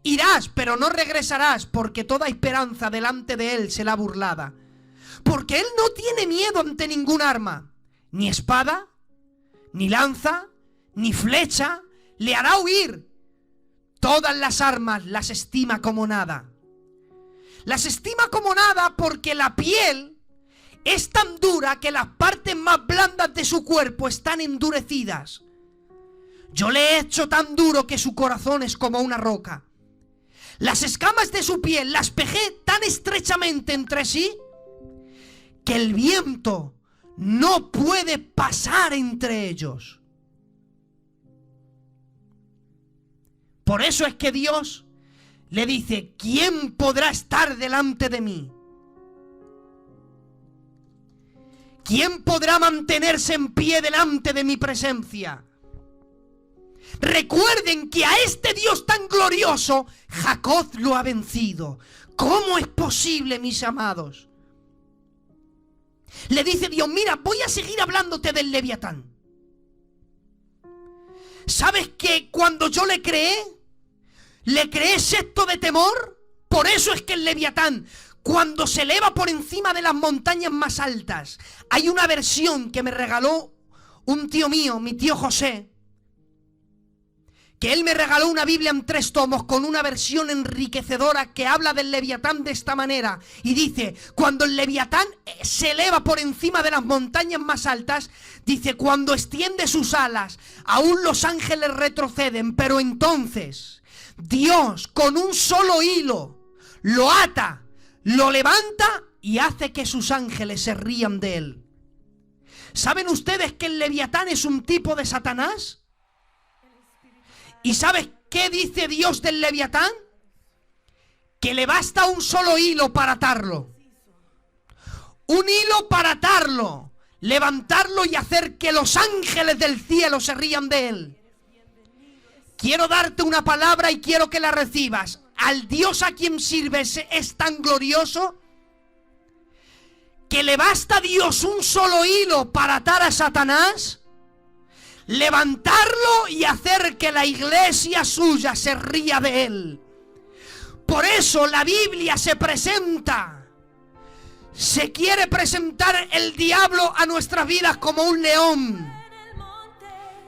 Speaker 1: Irás, pero no regresarás, porque toda esperanza delante de él será burlada. Porque él no tiene miedo ante ningún arma. Ni espada, ni lanza, ni flecha le hará huir. todas las armas las estima como nada. Las estima como nada porque la piel es tan dura que las partes más blandas de su cuerpo están endurecidas. Yo le he hecho tan duro que su corazón es como una roca. Las escamas de su piel las pegé tan estrechamente entre sí que el viento no puede pasar entre ellos. Por eso es que Dios le dice: ¿quién podrá estar delante de mí? ¿Quién podrá mantenerse en pie delante de mi presencia? Recuerden que a este Dios tan glorioso Jacob lo ha vencido. ¿Cómo es posible, mis amados? Le dice Dios: mira, voy a seguir hablándote del Leviatán. ¿Sabes que cuando yo le creé sexto de temor? Por eso es que el Leviatán, cuando se eleva por encima de las montañas más altas, hay una versión que me regaló un tío mío, mi tío José, que él me regaló una Biblia en 3 tomos con una versión enriquecedora que habla del Leviatán de esta manera. Y dice, cuando el Leviatán se eleva por encima de las montañas más altas, dice, cuando extiende sus alas, aún los ángeles retroceden, pero entonces Dios con un solo hilo lo ata, lo levanta y hace que sus ángeles se rían de él. ¿Saben ustedes que el Leviatán es un tipo de Satanás? ¿Y sabes qué dice Dios del Leviatán? Que le basta un solo hilo para atarlo. Un hilo para atarlo, levantarlo y hacer que los ángeles del cielo se rían de él. Quiero darte una palabra y quiero que la recibas. Al Dios a quien sirves es tan glorioso que le basta a Dios un solo hilo para atar a Satanás, levantarlo y hacer que la iglesia suya se ría de él. Por eso la Biblia se quiere presentar el diablo a nuestras vidas como un león.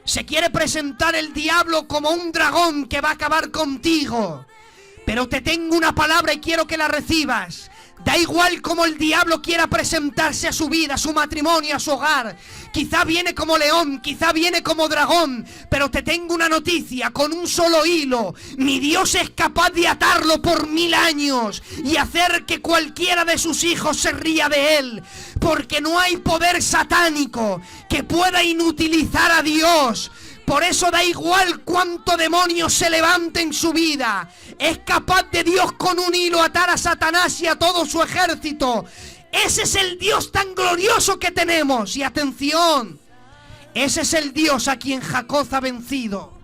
Speaker 1: Se quiere presentar el diablo como un dragón que va a acabar contigo. Pero te tengo una palabra y quiero que la recibas. Da igual cómo el diablo quiera presentarse a su vida, a su matrimonio, a su hogar. Quizá viene como león, quizá viene como dragón, pero te tengo una noticia: con un solo hilo, mi Dios es capaz de atarlo por 1000 años y hacer que cualquiera de sus hijos se ría de él. Porque no hay poder satánico que pueda inutilizar a Dios. Por eso da igual cuánto demonio se levante en su vida. Es capaz de Dios con un hilo atar a Satanás y a todo su ejército. Ese es el Dios tan glorioso que tenemos. Y atención, ese es el Dios a quien Jacob ha vencido.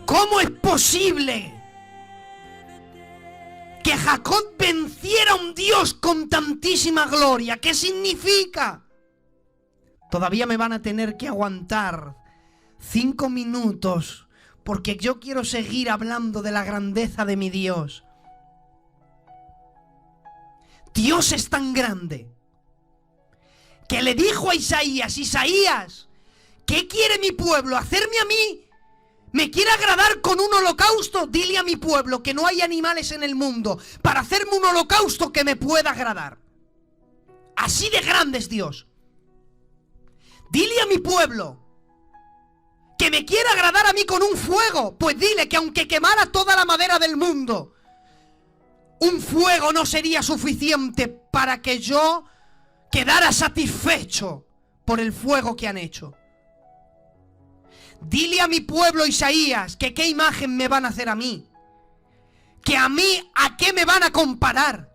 Speaker 1: ¿Cómo es posible que Jacob venciera a un Dios con tantísima gloria? ¿Qué significa? Todavía me van a tener que aguantar 5 minutos porque yo quiero seguir hablando de la grandeza de mi Dios. Dios es tan grande que le dijo a Isaías: Isaías, ¿qué quiere mi pueblo? ¿Hacerme a mí? ¿Me quiere agradar con un holocausto? Dile a mi pueblo que no hay animales en el mundo para hacerme un holocausto que me pueda agradar. Así de grande es Dios. Dile a mi pueblo que me quiere agradar a mí con un fuego. Pues dile que aunque quemara toda la madera del mundo, un fuego no sería suficiente para que yo quedara satisfecho por el fuego que han hecho. Dile a mi pueblo Isaías que qué imagen me van a hacer a mí. Que a mí, ¿a qué me van a comparar?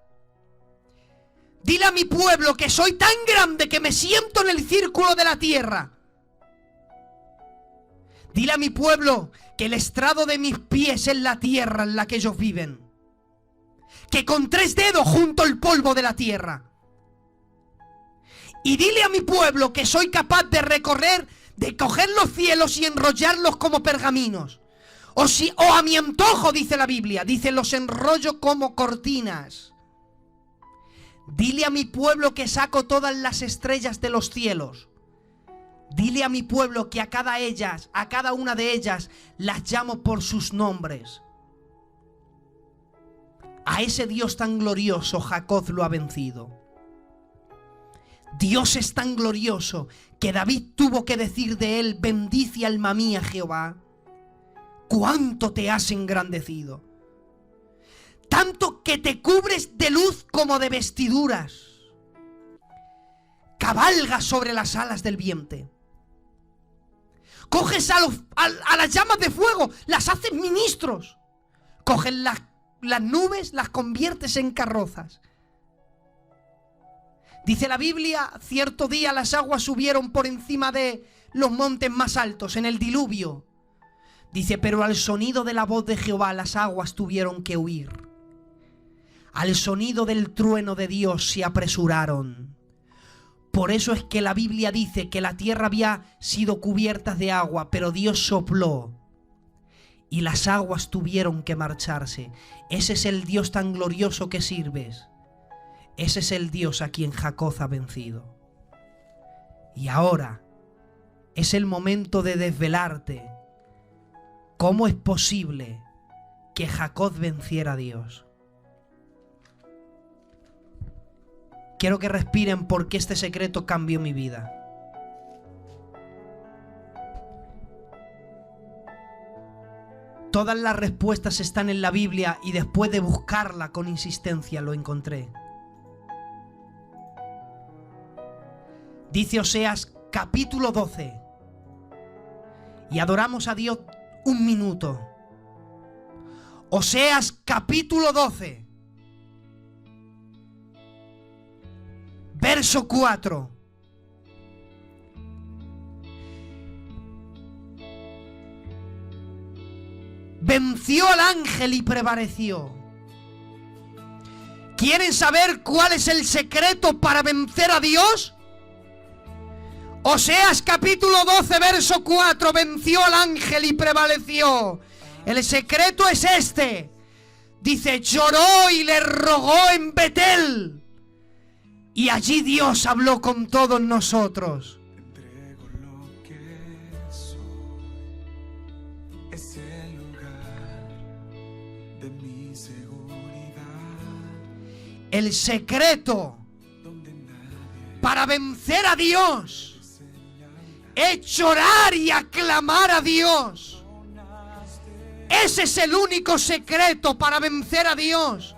Speaker 1: Dile a mi pueblo que soy tan grande que me siento en el círculo de la tierra. Dile a mi pueblo que el estrado de mis pies es la tierra en la que ellos viven. Que con 3 dedos junto el polvo de la tierra. Y dile a mi pueblo que soy capaz de coger los cielos y enrollarlos como pergaminos. O a mi antojo, dice la Biblia, dice, los enrollo como cortinas. Dile a mi pueblo que saco todas las estrellas de los cielos. Dile a mi pueblo que a cada una de ellas las llamo por sus nombres. A ese Dios tan glorioso Jacob lo ha vencido. Dios es tan glorioso que David tuvo que decir de él: bendice alma mía Jehová, cuánto te has engrandecido, tanto que te cubres de luz como de vestiduras, cabalgas sobre las alas del viento. Coges a las llamas de fuego, las haces ministros. Coges las nubes, las conviertes en carrozas. Dice la Biblia, cierto día las aguas subieron por encima de los montes más altos, en el diluvio. Dice, pero al sonido de la voz de Jehová las aguas tuvieron que huir. Al sonido del trueno de Dios se apresuraron. Por eso es que la Biblia dice que la tierra había sido cubierta de agua, pero Dios sopló y las aguas tuvieron que marcharse. Ese es el Dios tan glorioso que sirves. Ese es el Dios a quien Jacob ha vencido. Y ahora es el momento de desvelarte. ¿Cómo es posible que Jacob venciera a Dios? Quiero que respiren porque este secreto cambió mi vida. Todas las respuestas están en la Biblia y después de buscarla con insistencia lo encontré. Dice Oseas capítulo 12. Y adoramos a Dios un minuto. Oseas capítulo 12. Verso 4. Venció al ángel y prevaleció. ¿Quieren saber cuál es el secreto para vencer a Dios? Oseas capítulo 12, verso 4. Venció al ángel y prevaleció. El secreto es este. Dice, lloró y le rogó en Betel. Y allí Dios habló con todos nosotros.
Speaker 2: Entrego lo que soy, es el lugar de mi seguridad.
Speaker 1: El secreto para vencer a Dios es llorar y aclamar a Dios. Ese es el único secreto para vencer a Dios.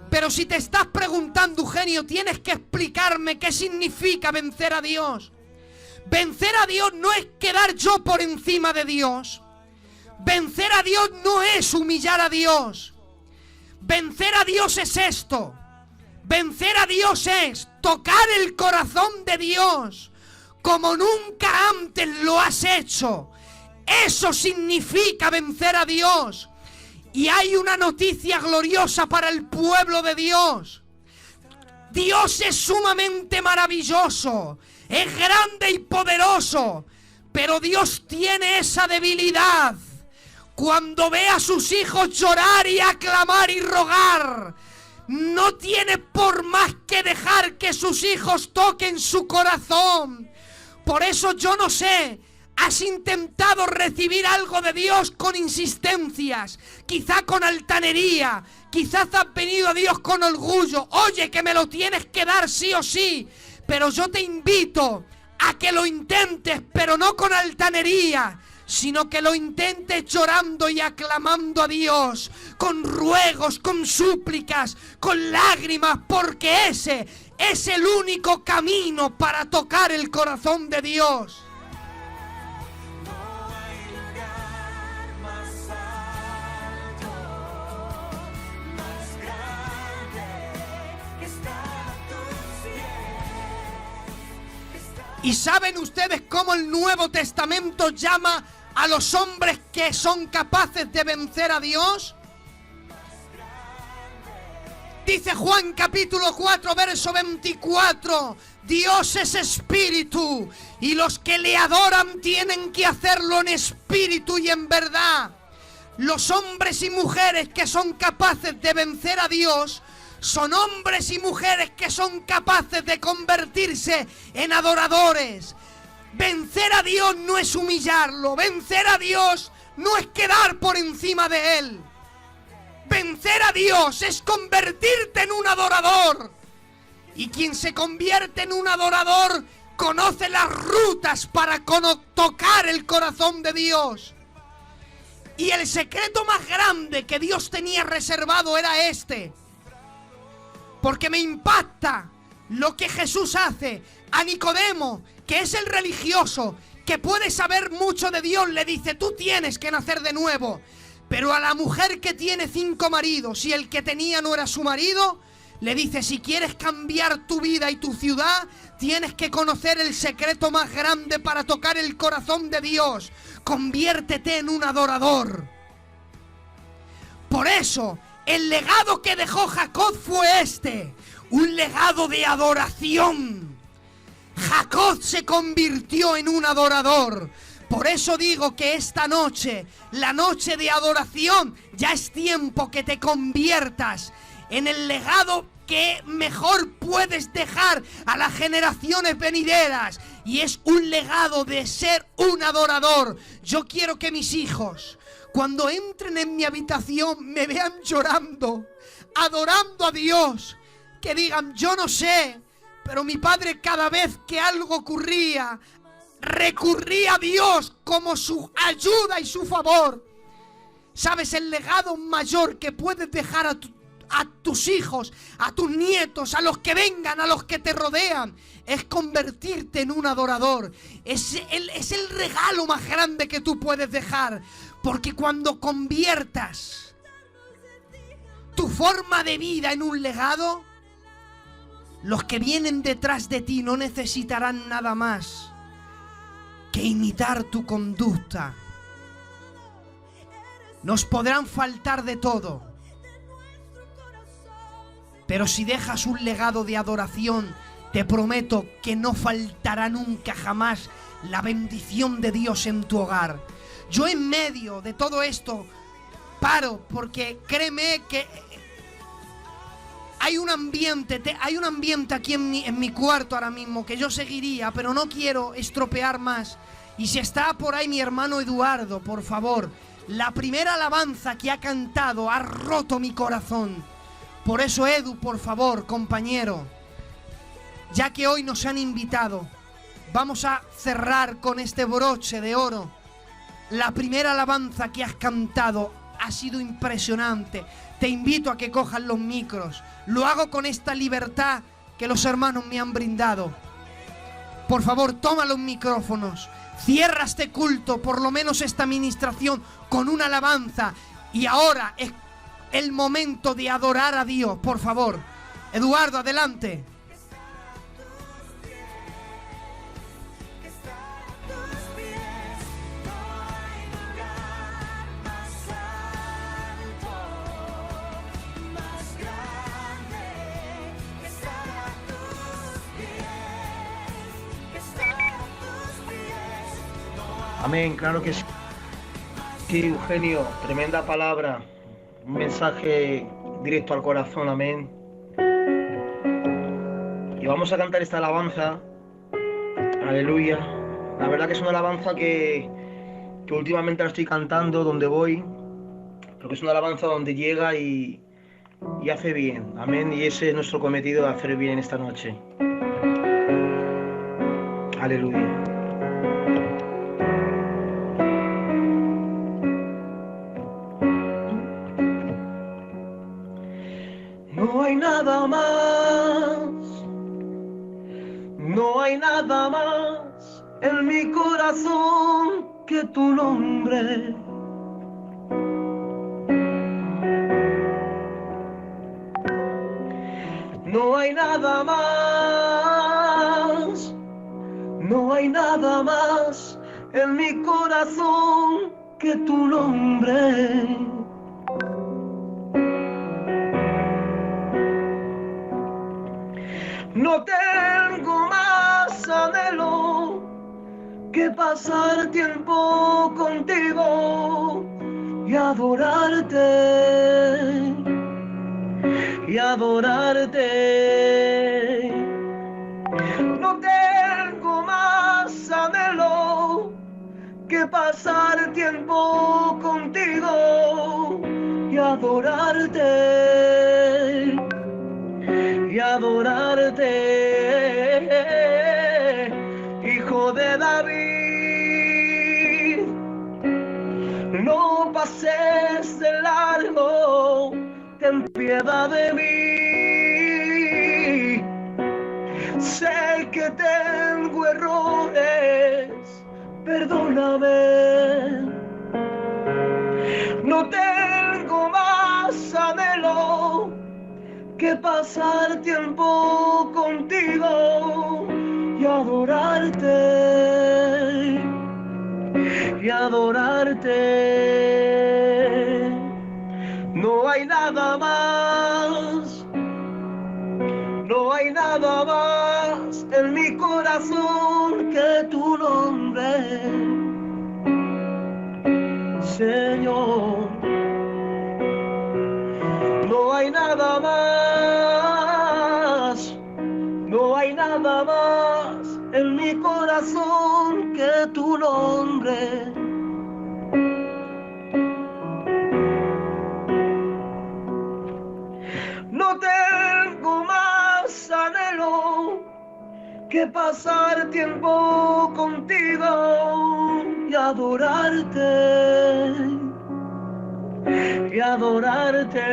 Speaker 1: Pero si te estás preguntando, Eugenio, tienes que explicarme qué significa vencer a Dios. Vencer a Dios no es quedar yo por encima de Dios. Vencer a Dios no es humillar a Dios. Vencer a Dios es esto. Vencer a Dios es tocar el corazón de Dios como nunca antes lo has hecho. Eso significa vencer a Dios. Y hay una noticia gloriosa para el pueblo de Dios. Dios es sumamente maravilloso, es grande y poderoso, pero Dios tiene esa debilidad. Cuando ve a sus hijos llorar y aclamar y rogar, no tiene por más que dejar que sus hijos toquen su corazón. Por eso yo no sé, has intentado recibir algo de Dios con insistencias, quizá con altanería, quizás has venido a Dios con orgullo. Oye, que me lo tienes que dar sí o sí, pero yo te invito a que lo intentes, pero no con altanería, sino que lo intentes llorando y aclamando a Dios, con ruegos, con súplicas, con lágrimas, porque ese es el único camino para tocar el corazón de Dios. ¿Y saben ustedes cómo el Nuevo Testamento llama a los hombres que son capaces de vencer a Dios? Dice Juan capítulo 4, verso 24. Dios es espíritu y los que le adoran tienen que hacerlo en espíritu y en verdad. Los hombres y mujeres que son capaces de vencer a Dios Son hombres y mujeres que son capaces de convertirse en adoradores. Vencer a Dios no es humillarlo. Vencer a Dios no es quedar por encima de Él. Vencer a Dios es convertirte en un adorador. Y quien se convierte en un adorador conoce las rutas para tocar el corazón de Dios. Y el secreto más grande que Dios tenía reservado era este. Porque me impacta lo que Jesús hace a Nicodemo, que es el religioso, que puede saber mucho de Dios, le dice: tú tienes que nacer de nuevo. Pero a la mujer que tiene 5 maridos y el que tenía no era su marido, le dice: si quieres cambiar tu vida y tu ciudad, tienes que conocer el secreto más grande para tocar el corazón de Dios. Conviértete en un adorador. Por eso, el legado que dejó Jacob fue este: un legado de adoración. Jacob se convirtió en un adorador. Por eso digo que esta noche, la noche de adoración, ya es tiempo que te conviertas en el legado que mejor puedes dejar a las generaciones venideras. Y es un legado de ser un adorador. Yo quiero que mis hijos, cuando entren en mi habitación, me vean llorando, adorando a Dios. Que digan: yo no sé, pero mi padre, cada vez que algo ocurría, recurría a Dios como su ayuda y su favor. ¿Sabes? El legado mayor que puedes dejar a tus hijos, a tus nietos, a los que vengan, a los que te rodean, es convertirte en un adorador. Es el regalo más grande que tú puedes dejar. Porque cuando conviertas tu forma de vida en un legado, los que vienen detrás de ti no necesitarán nada más que imitar tu conducta. Nos podrán faltar de todo, pero si dejas un legado de adoración, te prometo que no faltará nunca jamás la bendición de Dios en tu hogar. Yo en medio de todo esto paro, porque créeme que hay un ambiente aquí en mi cuarto ahora mismo que yo seguiría, pero no quiero estropear más. Y si está por ahí mi hermano Eduardo, por favor, la primera alabanza que ha cantado ha roto mi corazón. Por eso, Edu, por favor, compañero, ya que hoy nos han invitado, vamos a cerrar con este broche de oro. La primera alabanza que has cantado ha sido impresionante. Te invito a que cojas los micros. Lo hago con esta libertad que los hermanos me han brindado. Por favor, toma los micrófonos. Cierra este culto, por lo menos esta administración, con una alabanza. Y ahora es el momento de adorar a Dios, por favor. Eduardo, adelante.
Speaker 3: Amén, claro que sí. Sí, Eugenio, tremenda palabra, un mensaje directo al corazón, amén. Y vamos a cantar esta alabanza, aleluya. La verdad que es una alabanza que últimamente la estoy cantando donde voy, porque es una alabanza donde llega y hace bien, amén. Y ese es nuestro cometido, de hacer bien esta noche. Aleluya. No hay nada más, no hay nada más en mi corazón que tu nombre. No hay nada más, no hay nada más en mi corazón que tu nombre. No tengo más anhelo que pasar tiempo contigo y adorarte y adorarte. No tengo más anhelo que pasar tiempo contigo y adorarte, y adorarte, Hijo de David. No pases de largo, ten piedad de mí. Sé que tengo errores, perdóname. No tengo más anhelo que pasar tiempo contigo y adorarte, y adorarte. No hay nada más, no hay nada más en mi corazón que tu nombre, Señor. No hay nada más, no hay nada más en mi corazón que tu nombre. No tengo más anhelo que pasar tiempo contigo y adorarte, y adorarte.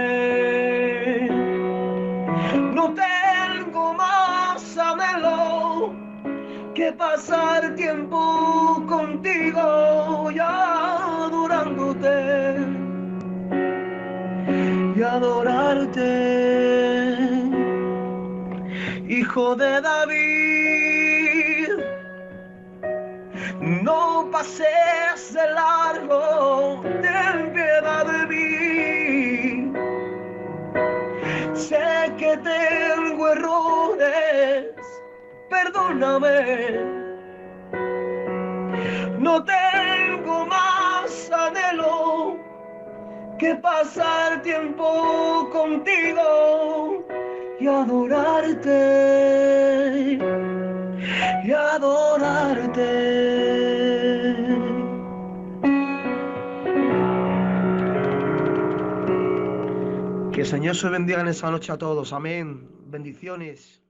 Speaker 3: No tengo más anhelo que pasar tiempo contigo y adorándote, y adorarte, Hijo de David. No pases de largo, ten piedad de mí. Sé que tengo errores, perdóname. No tengo más anhelo que pasar tiempo contigo y adorarte, y adorarte. Que el Señor se bendiga en esa noche a todos. Amén. Bendiciones.